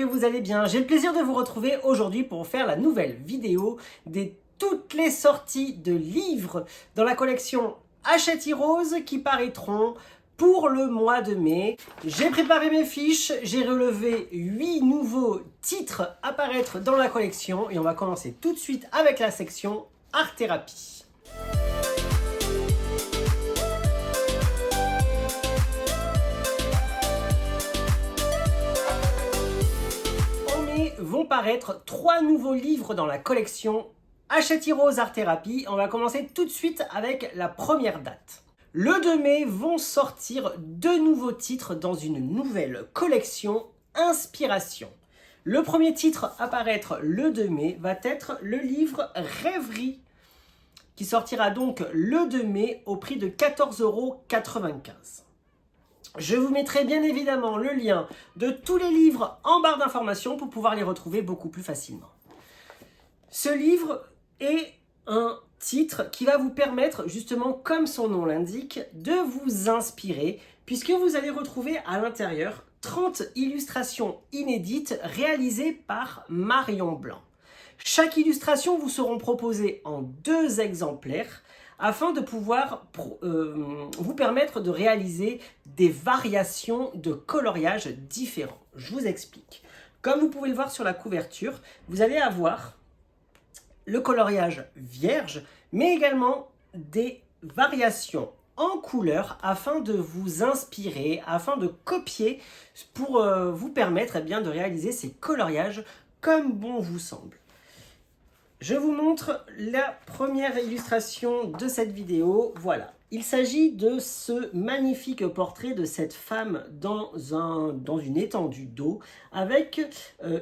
vous allez bien. J'ai le plaisir de vous retrouver aujourd'hui pour faire la nouvelle vidéo des toutes les sorties de livres dans la collection Hachette Heroes qui paraîtront pour le mois de mai. J'ai préparé mes fiches, j'ai relevé 8 nouveaux titres à paraître dans la collection et on va commencer tout de suite avec la section Art Thérapie. Vont paraître 3 nouveaux livres dans la collection Hachette Heroes Art Thérapie. On va commencer tout de suite avec la première date. Le 2 mai vont sortir 2 nouveaux titres dans une nouvelle collection Inspiration. Le premier titre à paraître le 2 mai va être le livre Rêverie qui sortira donc le 2 mai au prix de 14,95 €. Je vous mettrai bien évidemment le lien de tous les livres en barre d'informations pour pouvoir les retrouver beaucoup plus facilement. Ce livre est un titre qui va vous permettre, justement comme son nom l'indique, de vous inspirer puisque vous allez retrouver à l'intérieur 30 illustrations inédites réalisées par Marion Blanc. Chaque illustration vous seront proposées en 2 exemplaires afin de pouvoir vous permettre de réaliser des variations de coloriage différents. Je vous explique. Comme vous pouvez le voir sur la couverture, vous allez avoir le coloriage vierge, mais également des variations en couleur afin de vous inspirer, afin de copier pour vous permettre de réaliser ces coloriages comme bon vous semble. Je vous montre la première illustration de cette vidéo. Voilà, il s'agit de ce magnifique portrait de cette femme dans une étendue d'eau avec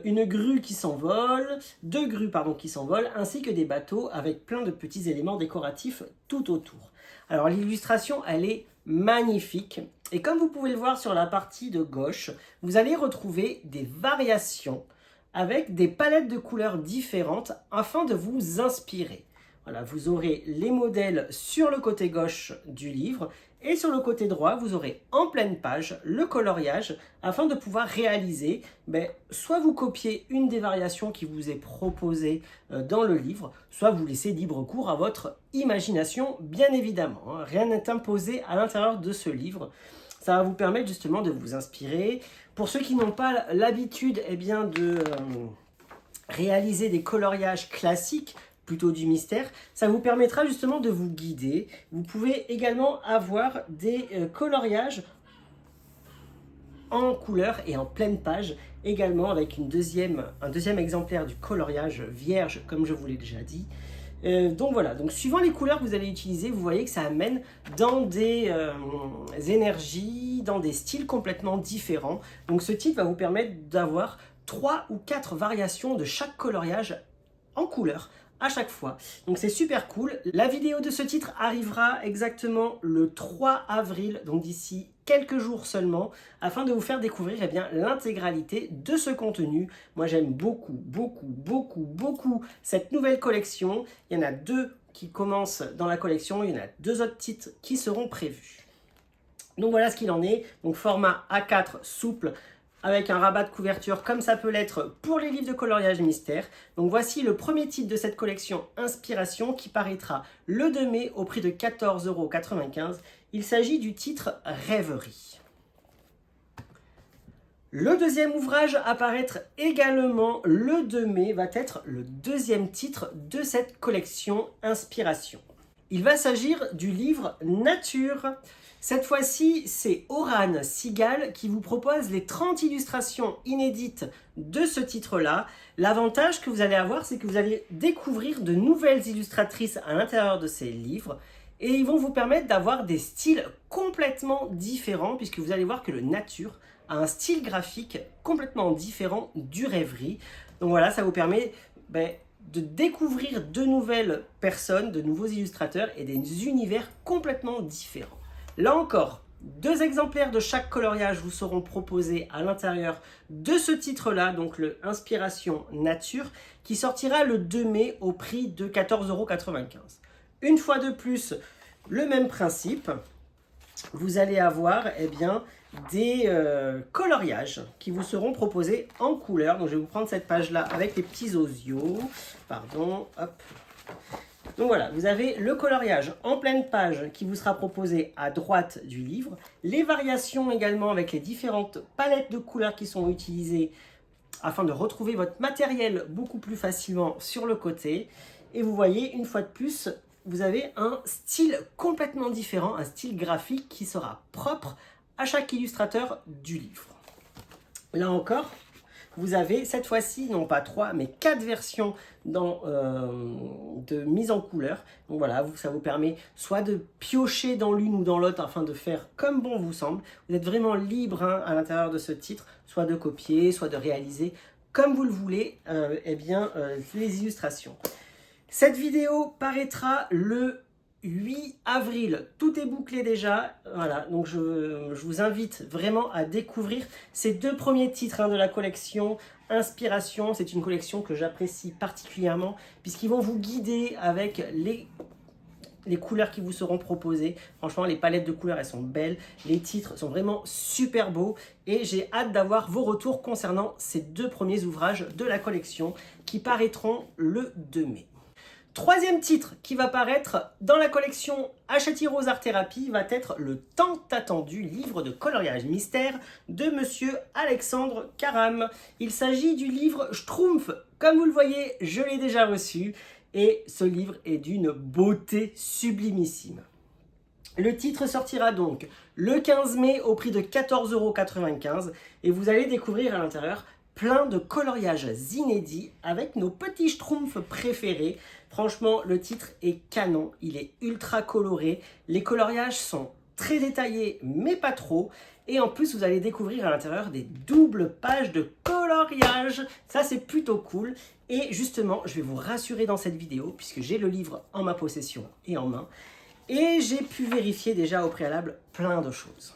une grue qui s'envole, 2 grues qui s'envolent, ainsi que des bateaux avec plein de petits éléments décoratifs tout autour. Alors l'illustration, elle est magnifique et comme vous pouvez le voir sur la partie de gauche, vous allez retrouver des variations avec des palettes de couleurs différentes afin de vous inspirer. Voilà, vous aurez les modèles sur le côté gauche du livre et sur le côté droit, vous aurez en pleine page le coloriage afin de pouvoir réaliser, soit vous copiez une des variations qui vous est proposée dans le livre, soit vous laissez libre cours à votre imagination, bien évidemment. Rien n'est imposé à l'intérieur de ce livre. Ça va vous permettre justement de vous inspirer. Pour ceux qui n'ont pas l'habitude de réaliser des coloriages classiques, plutôt du mystère, ça vous permettra justement de vous guider. Vous pouvez également avoir des coloriages en couleur et en pleine page, également avec un deuxième exemplaire du coloriage vierge, comme je vous l'ai déjà dit. Donc voilà, donc suivant les couleurs que vous allez utiliser, vous voyez que ça amène dans des énergies, dans des styles complètement différents. Donc ce titre va vous permettre d'avoir 3 ou 4 variations de chaque coloriage en couleur à chaque fois. Donc c'est super cool. La vidéo de ce titre arrivera exactement le 3 avril, donc d'ici quelques jours seulement, afin de vous faire découvrir l'intégralité de ce contenu. Moi j'aime beaucoup cette nouvelle collection. Il y en a 2 qui commencent dans la collection, il y en a 2 autres titres qui seront prévus. Donc voilà ce qu'il en est. Donc format A4 souple, avec un rabat de couverture comme ça peut l'être pour les livres de coloriage mystère. Donc voici le premier titre de cette collection Inspiration qui paraîtra le 2 mai au prix de 14,95 €. Il s'agit du titre Rêverie. Le deuxième ouvrage à paraître également le 2 mai va être le 2e titre de cette collection Inspiration. Il va s'agir du livre Nature. Cette fois-ci, c'est Oran Sigal qui vous propose les 30 illustrations inédites de ce titre-là. L'avantage que vous allez avoir, c'est que vous allez découvrir de nouvelles illustratrices à l'intérieur de ces livres et ils vont vous permettre d'avoir des styles complètement différents puisque vous allez voir que le Nature a un style graphique complètement différent du Rêverie. Donc voilà, ça vous permet de découvrir de nouvelles personnes, de nouveaux illustrateurs et des univers complètement différents. Là encore, 2 exemplaires de chaque coloriage vous seront proposés à l'intérieur de ce titre-là, donc le Inspiration Nature, qui sortira le 2 mai au prix de 14,95 €. Une fois de plus, le même principe, vous allez avoir des coloriages qui vous seront proposés en couleur. Donc je vais vous prendre cette page là avec les petits osios. Pardon, hop. Donc voilà, vous avez le coloriage en pleine page qui vous sera proposé à droite du livre. Les variations également avec les différentes palettes de couleurs qui sont utilisées afin de retrouver votre matériel beaucoup plus facilement sur le côté. Et vous voyez, une fois de plus, vous avez un style complètement différent, un style graphique qui sera propre à chaque illustrateur du livre. Là encore, vous avez cette fois-ci, non pas 3, mais 4 versions de mise en couleur. Donc voilà, ça vous permet soit de piocher dans l'une ou dans l'autre afin de faire comme bon vous semble. Vous êtes vraiment libre à l'intérieur de ce titre, soit de copier, soit de réaliser comme vous le voulez les illustrations. Cette vidéo paraîtra le 8 avril, tout est bouclé déjà, voilà, donc je vous invite vraiment à découvrir ces 2 premiers titres de la collection Inspiration. C'est une collection que j'apprécie particulièrement puisqu'ils vont vous guider avec les couleurs qui vous seront proposées. Franchement, les palettes de couleurs, elles sont belles, les titres sont vraiment super beaux et j'ai hâte d'avoir vos retours concernant ces 2 premiers ouvrages de la collection qui paraîtront le 2 mai. Troisième titre qui va paraître dans la collection Hachette Heroes Art Therapy va être le tant attendu livre de coloriage mystère de monsieur Alexandre Caram. Il s'agit du livre Schtroumpf. Comme vous le voyez, je l'ai déjà reçu et ce livre est d'une beauté sublimissime. Le titre sortira donc le 15 mai au prix de 14,95 € et vous allez découvrir à l'intérieur plein de coloriages inédits avec nos petits schtroumpfs préférés. Franchement, le titre est canon, il est ultra coloré, les coloriages sont très détaillés mais pas trop. Et en plus, vous allez découvrir à l'intérieur des doubles pages de coloriage. Ça, c'est plutôt cool. Et justement, je vais vous rassurer dans cette vidéo puisque j'ai le livre en ma possession et en main. Et j'ai pu vérifier déjà au préalable plein de choses.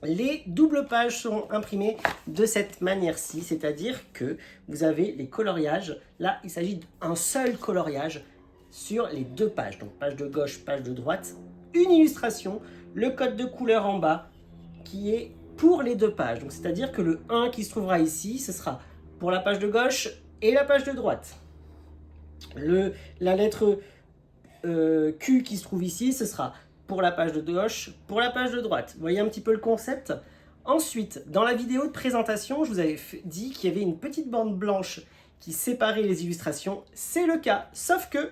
Les doubles pages seront imprimées de cette manière-ci, c'est-à-dire que vous avez les coloriages. Là, il s'agit d'un seul coloriage sur les 2 pages. Donc, page de gauche, page de droite. Une illustration, le code de couleur en bas qui est pour les 2 pages. Donc, c'est-à-dire que le 1 qui se trouvera ici, ce sera pour la page de gauche et la page de droite. La lettre Q qui se trouve ici, ce sera pour la page de gauche, pour la page de droite. Vous voyez un petit peu le concept? Ensuite, dans la vidéo de présentation, je vous avais dit qu'il y avait une petite bande blanche qui séparait les illustrations. C'est le cas, sauf que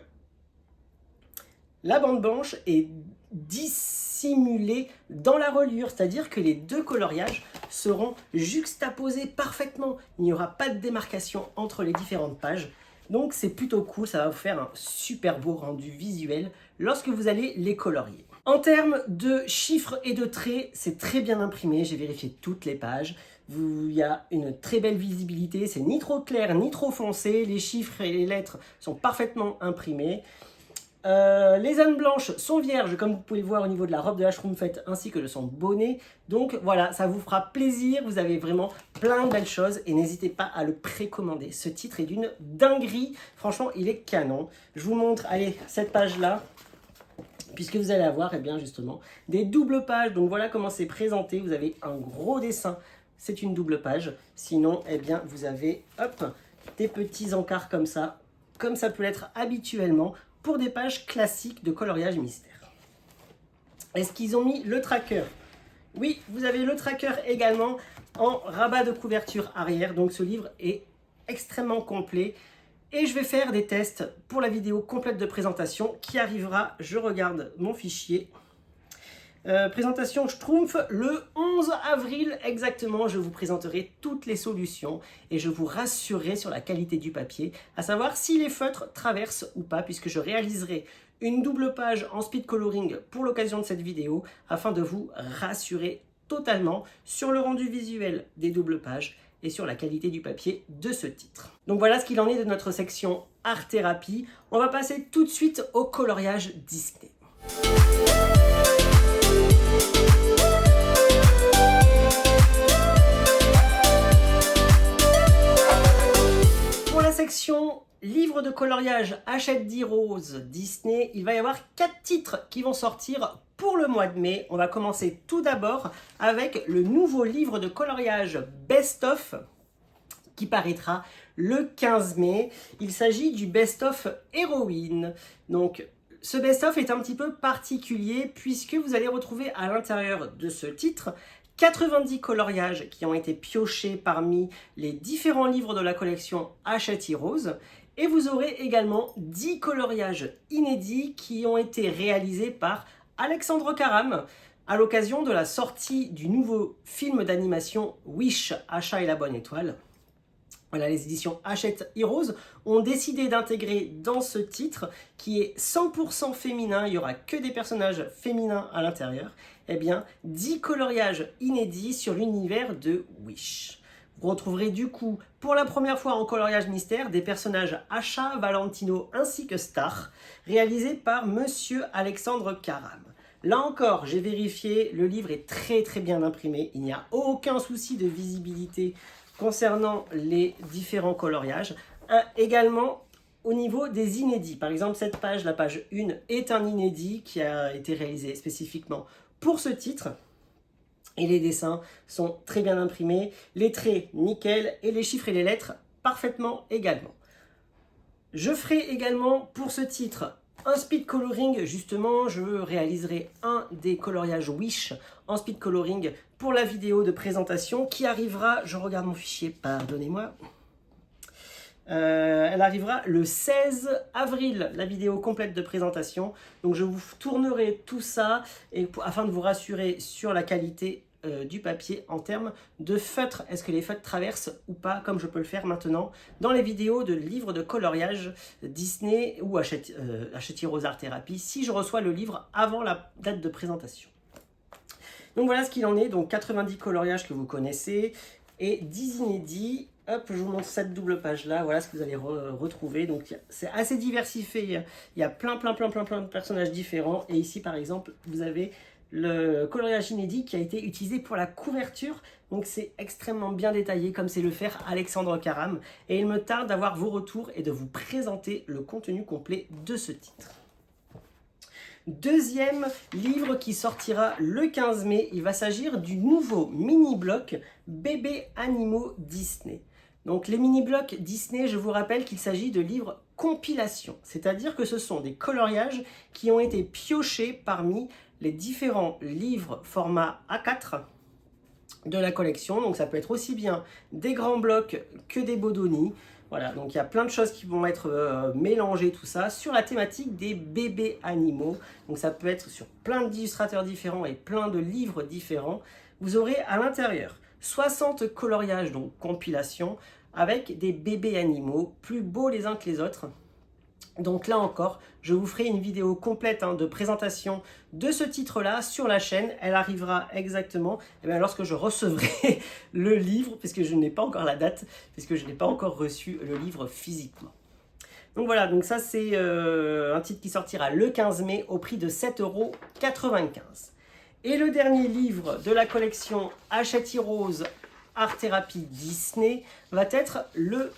la bande blanche est dissimulée dans la reliure, c'est-à-dire que les 2 coloriages seront juxtaposés parfaitement. Il n'y aura pas de démarcation entre les différentes pages. Donc c'est plutôt cool, ça va vous faire un super beau rendu visuel lorsque vous allez les colorier. En termes de chiffres et de traits, c'est très bien imprimé, j'ai vérifié toutes les pages. Il y a une très belle visibilité, c'est ni trop clair ni trop foncé, les chiffres et les lettres sont parfaitement imprimés. Les zones blanches sont vierges, comme vous pouvez le voir au niveau de la robe de la Schtroumpfette ainsi que de son bonnet. Donc voilà, ça vous fera plaisir, vous avez vraiment plein de belles choses et n'hésitez pas à le précommander. Ce titre est d'une dinguerie, franchement il est canon. Je vous montre, allez, cette page-là, puisque vous allez avoir justement des doubles pages. Donc voilà comment c'est présenté, vous avez un gros dessin, c'est une double page. Sinon, vous avez des petits encarts comme ça peut l'être habituellement pour des pages classiques de coloriage mystère. Est-ce qu'ils ont mis le tracker? Oui, vous avez le tracker également en rabat de couverture arrière. Donc ce livre est extrêmement complet. Et je vais faire des tests pour la vidéo complète de présentation qui arrivera, je regarde mon fichier. Présentation Schtroumpf le 11 avril exactement, je vous présenterai toutes les solutions et je vous rassurerai sur la qualité du papier, à savoir si les feutres traversent ou pas, puisque je réaliserai une double page en speed coloring pour l'occasion de cette vidéo, afin de vous rassurer totalement sur le rendu visuel des doubles pages et sur la qualité du papier de ce titre. Donc voilà ce qu'il en est de notre section Art Thérapie. On va passer tout de suite au coloriage Disney. Pour la section livre de coloriage Hachette Heroes Disney, il va y avoir 4 titres qui vont sortir pour le mois de mai, on va commencer tout d'abord avec le nouveau livre de coloriage Best of qui paraîtra le 15 mai. Il s'agit du Best of Héroïne. Donc, ce Best of est un petit peu particulier puisque vous allez retrouver à l'intérieur de ce titre 90 coloriages qui ont été piochés parmi les différents livres de la collection Hachette Heroes. Et vous aurez également 10 coloriages inédits qui ont été réalisés par Alexandre Caram à l'occasion de la sortie du nouveau film d'animation Wish, Achat et la bonne étoile. Voilà, les éditions Hachette Heroes ont décidé d'intégrer dans ce titre, qui est 100% féminin, il n'y aura que des personnages féminins à l'intérieur, eh bien 10 coloriages inédits sur l'univers de Wish. Vous retrouverez du coup, pour la première fois en coloriage mystère, des personnages Asha, Valentino ainsi que Star, réalisés par Monsieur Alexandre Caram. Là encore, j'ai vérifié, le livre est très bien imprimé, il n'y a aucun souci de visibilité concernant les différents coloriages. Également, au niveau des inédits, par exemple cette page, la page 1, est un inédit qui a été réalisé spécifiquement pour ce titre. Et les dessins sont très bien imprimés, les traits nickel et les chiffres et les lettres parfaitement également. Je ferai également pour ce titre un speed coloring, justement je réaliserai un des coloriages Wish en speed coloring pour la vidéo de présentation qui arrivera, je regarde mon fichier, pardonnez-moi, elle arrivera le 16 avril, la vidéo complète de présentation. Donc je vous tournerai tout ça afin de vous rassurer sur la qualité du papier en termes de feutre. Est-ce que les feutres traversent ou pas, comme je peux le faire maintenant dans les vidéos de livres de coloriage Disney ou Hachette Heroes Art Therapy si je reçois le livre avant la date de présentation. Donc voilà ce qu'il en est, donc 90 coloriages que vous connaissez et 10 inédits. Hop, je vous montre cette double page là, voilà ce que vous allez retrouver. Donc c'est assez diversifié, il y a plein de personnages différents. Et ici par exemple, vous avez le coloriage inédit qui a été utilisé pour la couverture. Donc c'est extrêmement bien détaillé comme c'est le faire Alexandre Caram. Et il me tarde d'avoir vos retours et de vous présenter le contenu complet de ce titre. Deuxième livre qui sortira le 15 mai, il va s'agir du nouveau mini-bloc Bébés Animaux Disney. Donc les mini-blocs Disney, je vous rappelle qu'il s'agit de livres compilation, c'est-à-dire que ce sont des coloriages qui ont été piochés parmi les différents livres format A4 de la collection. Donc ça peut être aussi bien des grands blocs que des Bodoni. Voilà, donc il y a plein de choses qui vont être mélangées, tout ça, sur la thématique des bébés animaux. Donc ça peut être sur plein d'illustrateurs différents et plein de livres différents. Vous aurez à l'intérieur 60 coloriages, donc compilation, avec des bébés animaux, plus beaux les uns que les autres. Donc là encore, je vous ferai une vidéo complète de présentation de ce titre-là sur la chaîne. Elle arrivera exactement lorsque je recevrai le livre, puisque je n'ai pas encore la date, puisque je n'ai pas encore reçu le livre physiquement. Donc voilà, donc ça c'est un titre qui sortira le 15 mai au prix de 7,95 €. Et le dernier livre de la collection Hachette Heroes Art Therapy Disney va être le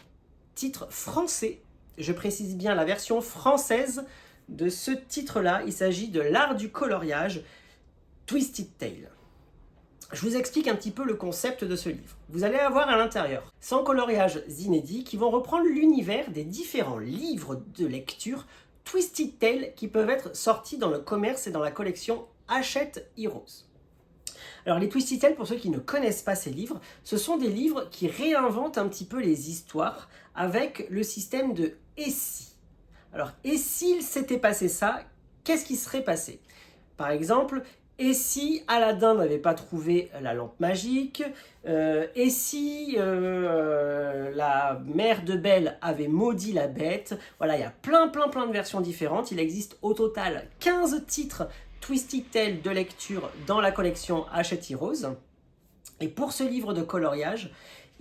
titre français. Je précise bien la version française de ce titre-là. Il s'agit de l'art du coloriage Twisted Tale. Je vous explique un petit peu le concept de ce livre. Vous allez avoir à l'intérieur 100 coloriages inédits qui vont reprendre l'univers des différents livres de lecture Twisted Tale qui peuvent être sortis dans le commerce et dans la collection Hachette Heroes. Alors les Twisted Tale, pour ceux qui ne connaissent pas ces livres, ce sont des livres qui réinventent un petit peu les histoires avec le système de « et si ». Alors, et s'il s'était passé ça, qu'est-ce qui serait passé? Par exemple, et si Aladdin n'avait pas trouvé la lampe magique? Et si la mère de Belle avait maudit la bête? Voilà, il y a plein de versions différentes. Il existe au total 15 titres Twisted Tale de lecture dans la collection Hachette Heroes. Et pour ce livre de coloriage,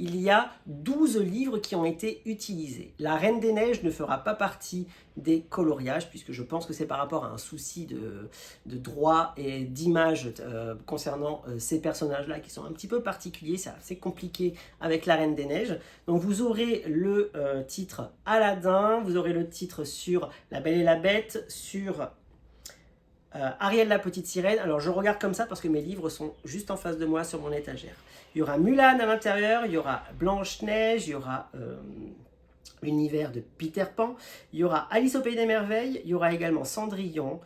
il y a 12 livres qui ont été utilisés. La Reine des Neiges ne fera pas partie des coloriages, puisque je pense que c'est par rapport à un souci de droit et d'image concernant ces personnages-là qui sont un petit peu particuliers. C'est assez compliqué avec la Reine des Neiges. Donc vous aurez le titre Aladdin, vous aurez le titre sur La Belle et la Bête, sur Ariel la petite sirène. Alors je regarde comme ça parce que mes livres sont juste en face de moi sur mon étagère. Il y aura Mulan à l'intérieur, il y aura Blanche-Neige, il y aura l'univers de Peter Pan, il y aura Alice au Pays des Merveilles, il y aura également Cendrillon,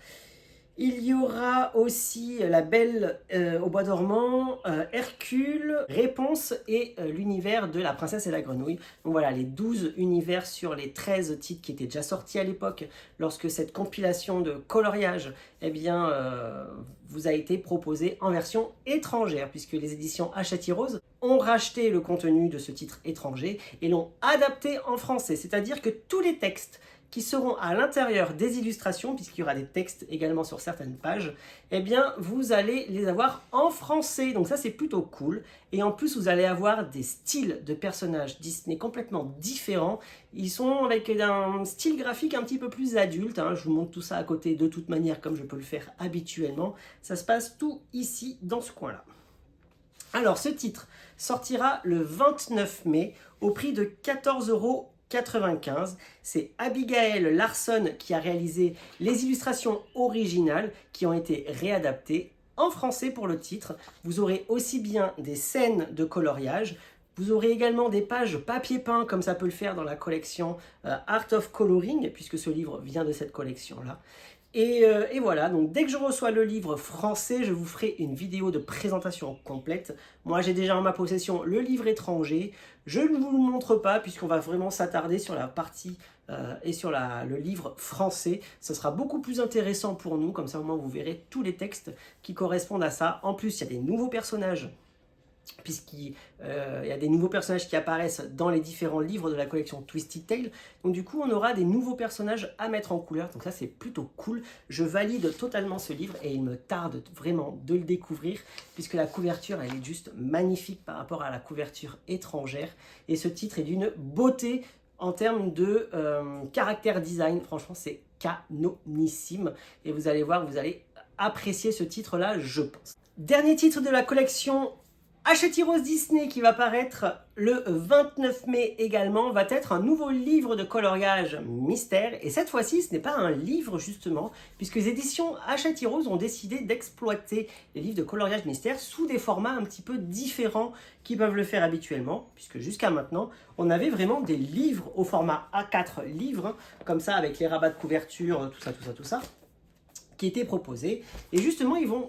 il y aura aussi La Belle au Bois dormant, Hercule, Réponse et l'univers de La Princesse et la Grenouille. Donc voilà, les 12 univers sur les 13 titres qui étaient déjà sortis à l'époque lorsque cette compilation de coloriage vous a été proposée en version étrangère, puisque les éditions Hachette Rose ont racheté le contenu de ce titre étranger et l'ont adapté en français. C'est-à-dire que tous les textes qui seront à l'intérieur des illustrations, puisqu'il y aura des textes également sur certaines pages, eh bien, vous allez les avoir en français. Donc ça, c'est plutôt cool. Et en plus, vous allez avoir des styles de personnages Disney complètement différents. Ils sont avec un style graphique un petit peu plus adulte. Je vous montre tout ça à côté de toute manière, comme je peux le faire habituellement. Ça se passe tout ici, dans ce coin-là. Alors, ce titre sortira le 29 mai au prix de 14,95 €. C'est Abigail Larson qui a réalisé les illustrations originales qui ont été réadaptées en français pour le titre. Vous aurez aussi bien des scènes de coloriage, vous aurez également des pages papier peint comme ça peut le faire dans la collection Art of Coloring, puisque ce livre vient de cette collection-là. Et voilà, donc dès que je reçois le livre français, je vous ferai une vidéo de présentation complète. Moi, j'ai déjà en ma possession le livre étranger. Je ne vous le montre pas puisqu'on va vraiment s'attarder sur la partie et sur le livre français. Ce sera beaucoup plus intéressant pour nous, comme ça au moins vous verrez tous les textes qui correspondent à ça. En plus, il y a des nouveaux personnages, puisqu'il y a des nouveaux personnages qui apparaissent dans les différents livres de la collection Twisted Tale. Donc du coup, on aura des nouveaux personnages à mettre en couleur. Donc ça, c'est plutôt cool. Je valide totalement ce livre et il me tarde vraiment de le découvrir, puisque la couverture, elle est juste magnifique par rapport à la couverture étrangère. Et ce titre est d'une beauté en termes de caractère design. Franchement, c'est canonissime. Et vous allez voir, vous allez apprécier ce titre-là, je pense. Dernier titre de la collection Hachette Rose Disney qui va paraître le 29 mai également, va être un nouveau livre de coloriage mystère. Et cette fois-ci, ce n'est pas un livre justement, puisque les éditions Hachette Rose ont décidé d'exploiter les livres de coloriage mystère sous des formats un petit peu différents qu'ils peuvent le faire habituellement, puisque jusqu'à maintenant, on avait vraiment des livres au format A4 livres, comme ça avec les rabats de couverture, tout ça. Qui étaient proposés, et justement ils vont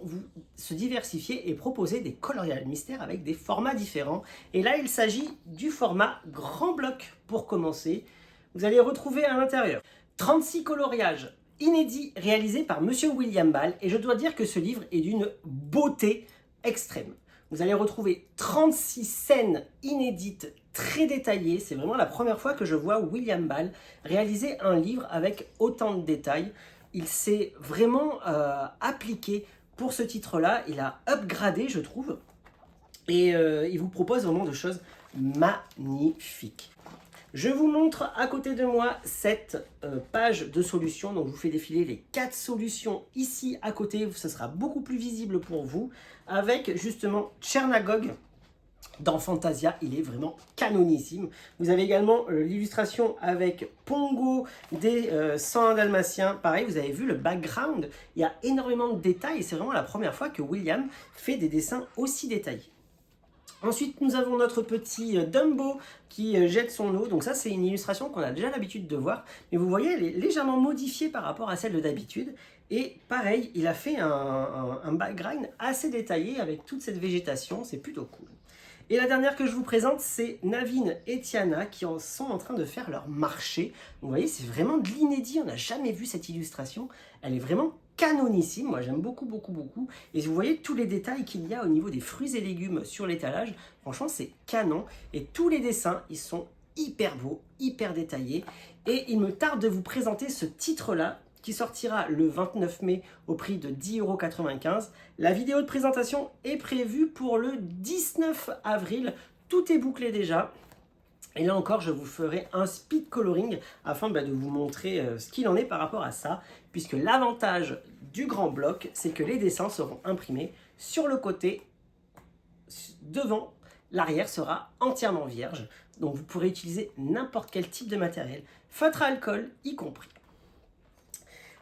se diversifier et proposer des coloriages mystères avec des formats différents. Et là il s'agit du format grand bloc pour commencer. Vous allez retrouver à l'intérieur 36 coloriages inédits réalisés par Monsieur William Ball, et je dois dire que ce livre est d'une beauté extrême. Vous allez retrouver 36 scènes inédites très détaillées. C'est vraiment la première fois que je vois William Ball réaliser un livre avec autant de détails. Il s'est vraiment appliqué pour ce titre-là. Il a upgradé, je trouve. Et il vous propose vraiment de choses magnifiques. Je vous montre à côté de moi cette page de solutions. Donc, je vous fais défiler les 4 solutions ici à côté. Ce sera beaucoup plus visible pour vous. Avec justement Tchernagog. Dans Fantasia, il est vraiment canonissime. Vous avez également l'illustration avec Pongo des 101 Dalmatiens. Pareil, vous avez vu le background. Il y a énormément de détails et c'est vraiment la première fois que William fait des dessins aussi détaillés. Ensuite, nous avons notre petit Dumbo qui jette son eau. Donc ça, c'est une illustration qu'on a déjà l'habitude de voir. Mais vous voyez, elle est légèrement modifiée par rapport à celle de d'habitude. Et pareil, il a fait un background assez détaillé avec toute cette végétation. C'est plutôt cool. Et la dernière que je vous présente, c'est Naveen et Tiana qui sont en train de faire leur marché. Vous voyez, c'est vraiment de l'inédit. On n'a jamais vu cette illustration. Elle est vraiment canonissime. Moi, j'aime beaucoup. Et vous voyez tous les détails qu'il y a au niveau des fruits et légumes sur l'étalage. Franchement, c'est canon. Et tous les dessins, ils sont hyper beaux, hyper détaillés. Et il me tarde de vous présenter ce titre-là, qui sortira le 29 mai au prix de 10,95 €. La vidéo de présentation est prévue pour le 19 avril. Tout est bouclé déjà. Et là encore, je vous ferai un speed coloring afin de vous montrer ce qu'il en est par rapport à ça. Puisque l'avantage du grand bloc, c'est que les dessins seront imprimés sur le côté, devant. L'arrière sera entièrement vierge. Donc vous pourrez utiliser n'importe quel type de matériel, feutre à alcool y compris.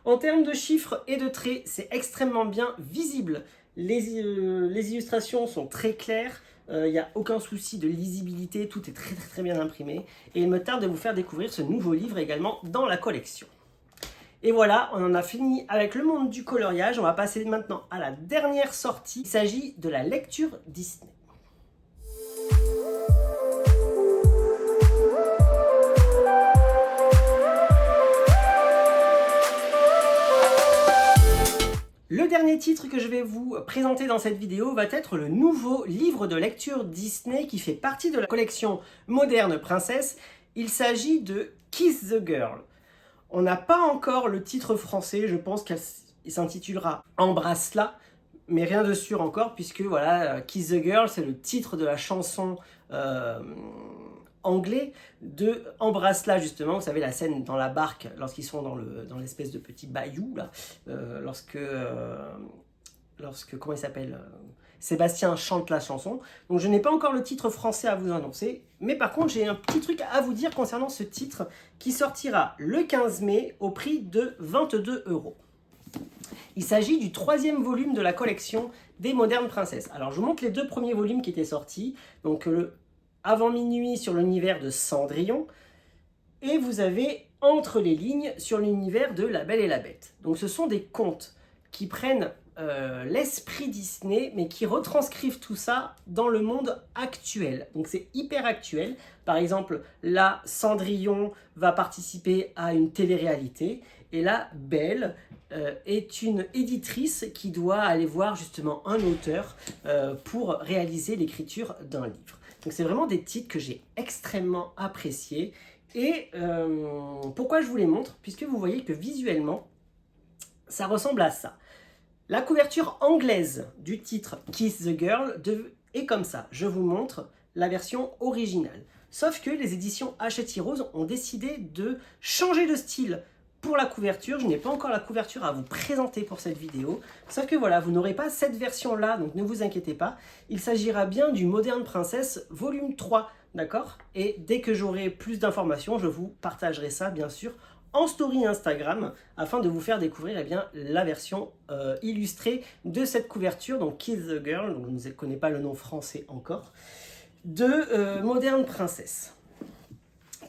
En termes de chiffres et de traits, c'est extrêmement bien visible. Les illustrations sont très claires, il n'y a aucun souci de lisibilité, tout est très bien imprimé. Et il me tarde de vous faire découvrir ce nouveau livre également dans la collection. Et voilà, on en a fini avec le monde du coloriage. On va passer maintenant à la dernière sortie. Il s'agit de la lecture Disney. Le dernier titre que je vais vous présenter dans cette vidéo va être le nouveau livre de lecture Disney qui fait partie de la collection Moderne Princesse. Il s'agit de Kiss the Girl. On n'a pas encore le titre français, je pense qu'il s'intitulera Embrasse-la, mais rien de sûr encore puisque voilà, Kiss the Girl, c'est le titre de la chanson anglais de Embrasse-la justement. Vous savez la scène dans la barque lorsqu'ils sont dans l'espèce de petit bayou là, lorsque comment il s'appelle, Sébastien chante la chanson. Donc je n'ai pas encore le titre français à vous annoncer, mais par contre j'ai un petit truc à vous dire concernant ce titre qui sortira le 15 mai au prix de 22 €. Il s'agit du 3e volume de la collection des Modernes Princesses. Alors je vous montre les 2 premiers volumes qui étaient sortis, donc le Avant minuit sur l'univers de Cendrillon, et vous avez Entre les lignes sur l'univers de La Belle et la Bête. Donc ce sont des contes qui prennent l'esprit Disney, mais qui retranscrivent tout ça dans le monde actuel. Donc c'est hyper actuel. Par exemple, là, Cendrillon va participer à une télé-réalité, et là, Belle est une éditrice qui doit aller voir justement un auteur pour réaliser l'écriture d'un livre. Donc c'est vraiment des titres que j'ai extrêmement appréciés. Et pourquoi je vous les montre? Puisque vous voyez que visuellement, ça ressemble à ça. La couverture anglaise du titre Kiss the Girl est comme ça. Je vous montre la version originale. Sauf que les éditions Hachette Heroes ont décidé de changer de style pour la couverture. Je n'ai pas encore la couverture à vous présenter pour cette vidéo. Sauf que voilà, vous n'aurez pas cette version-là, donc ne vous inquiétez pas. Il s'agira bien du Moderne Princesse volume 3, d'accord? Et dès que j'aurai plus d'informations, je vous partagerai ça, bien sûr, en story Instagram, afin de vous faire découvrir eh bien, la version illustrée de cette couverture, donc Kiss the Girl, donc je ne connais pas le nom français encore, de Moderne Princesse.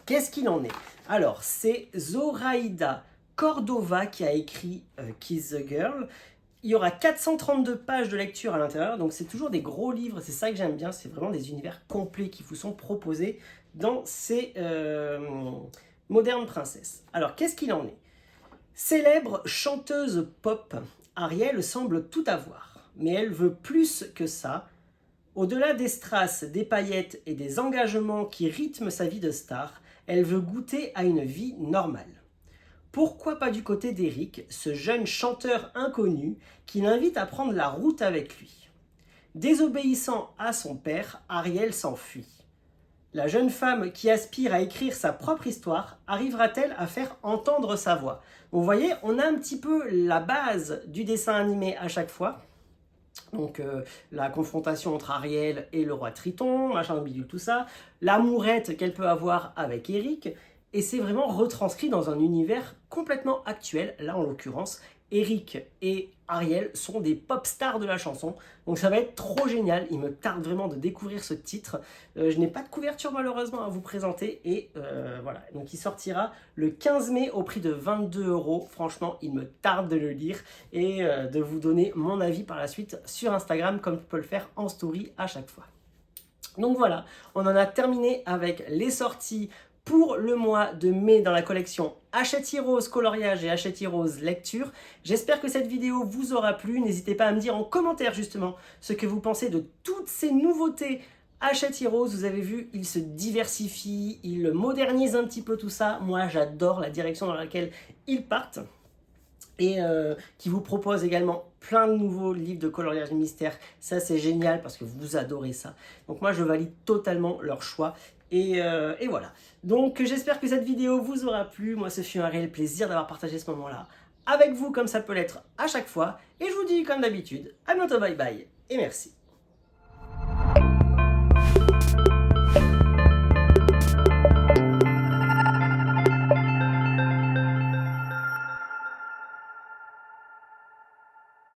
Qu'est-ce qu'il en est? Alors, c'est Zoraida Cordova qui a écrit Kiss the Girl. Il y aura 432 pages de lecture à l'intérieur, donc c'est toujours des gros livres, c'est ça que j'aime bien, c'est vraiment des univers complets qui vous sont proposés dans ces Modernes Princesses. Alors, qu'est-ce qu'il en est? Célèbre chanteuse pop, Ariel semble tout avoir, mais elle veut plus que ça. Au-delà des strass, des paillettes et des engagements qui rythment sa vie de star, elle veut goûter à une vie normale. Pourquoi pas du côté d'Eric, ce jeune chanteur inconnu qui l'invite à prendre la route avec lui? Désobéissant à son père, Ariel s'enfuit. La jeune femme qui aspire à écrire sa propre histoire arrivera-t-elle à faire entendre sa voix? Vous voyez, on a un petit peu la base du dessin animé à chaque fois. Donc la confrontation entre Ariel et le roi Triton, machin bidule, tout ça. L'amourette qu'elle peut avoir avec Eric. Et c'est vraiment retranscrit dans un univers complètement actuel. Là, en l'occurrence, Eric et Ariel sont des pop stars de la chanson. Donc ça va être trop génial. Il me tarde vraiment de découvrir ce titre. Je n'ai pas de couverture malheureusement à vous présenter. Et voilà, donc il sortira le 15 mai au prix de 22 €. Franchement, il me tarde de le lire et de vous donner mon avis par la suite sur Instagram, comme tu peux le faire en story à chaque fois. Donc voilà, on en a terminé avec les sorties pour le mois de mai dans la collection Hachette Heroes Coloriage et Hachette Heroes Lecture. J'espère que cette vidéo vous aura plu. N'hésitez pas à me dire en commentaire justement ce que vous pensez de toutes ces nouveautés Hachette Heroes. Vous avez vu, il se diversifie, il modernise un petit peu tout ça. Moi, j'adore la direction dans laquelle ils partent. Et qui vous propose également plein de nouveaux livres de coloriage et mystère. Ça, c'est génial parce que vous adorez ça. Donc moi, je valide totalement leur choix. Et voilà. Donc j'espère que cette vidéo vous aura plu. Moi, ce fut un réel plaisir d'avoir partagé ce moment-là avec vous, comme ça peut l'être à chaque fois. Et je vous dis comme d'habitude, à bientôt, bye bye et merci.